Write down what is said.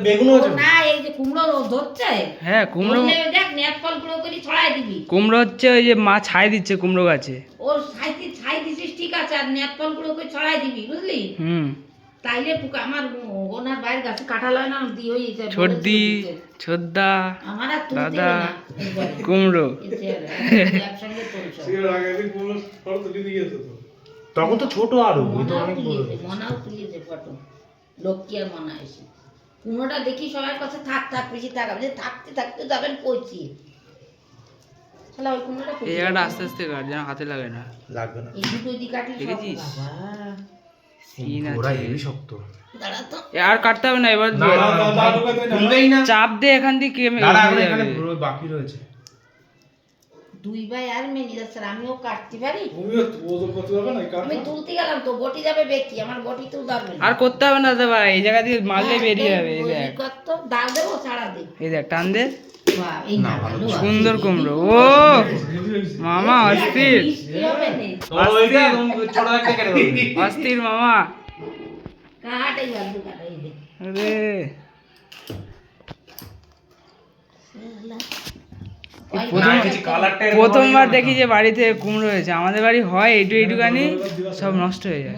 বেগুনও আছে না, এই যে কুমড়ো ধরছে। হ্যাঁ কুমড়ো, দেখ নেট ফল গুঁড়ো করে ছড়াই দিবি। কুমড়ো হচ্ছে ওই যে মা ছাই দিচ্ছে কুমড়ো গাছে। ও ছাই দিছিস ঠিক আছে, আর নেট ফল গুঁড়ো করে ছড়াই দিবি, বুঝলি? তাইলে আমার ওনার বাইরের গাছে কাঁঠাল হয় না, দিয়ে ওই ছোটদি ছোটদা আমার আর দাদা কুমড়ো একসঙ্গে তুলছো। তখন তো ছোট আরো, ওই তো অনেক বড়। মনাও তুলিয়েছে ফটো, লক্ষ্মী আর মনা এসে। কুমড়োটা দেখি সবার কাছে থাক থাক বেশি থাকা, থাকতে থাকতে যাবেন পচিয়ে। শালা ওই কুমড়োটা এই জায়গাটা আস্তে আস্তে কাট, যেন হাতে লাগে না। লাগবে না। এই দুটো দিকে কাটলে সব দেখেছিস? বাবা। সিন ওরা আছে। হেভি শক্ত। দাঁড়া তো। আর কাটতে হবে না এবার, খুলবেই না। চাপ দিয়ে এখান থেকে কেমে দাঁড়া, হয়ে এখানে যাবে। বাকি রয়েছে। দুই ভাই আর ম্যানেজার স্যার, আমিও কাটতে পারি। আমি তুলতে গেলাম তো বটি যাবে বেকি, আমার বটি তুল ধরবে না। আর করতে হবে না দাদা, এই জায়গা দিয়ে মারলে বেরিয়ে যাবে। এই দেখ, কত দাও দেবো, ছাড়া দে। এই দেখ টান দে, বাহ, এই না ভালো আছে। সুন্দর কুমড়ো। ও মামা অস্থির, বৃষ্টি হবে নে। অস্থির মামা। কাট এই বালু কাট এই দে। আরে প্রথমবার দেখি যে বাড়িতে কুমড়ো হয়েছে। আমাদের বাড়ি হয় এইটুখানি, সব নষ্ট হয়ে যায়।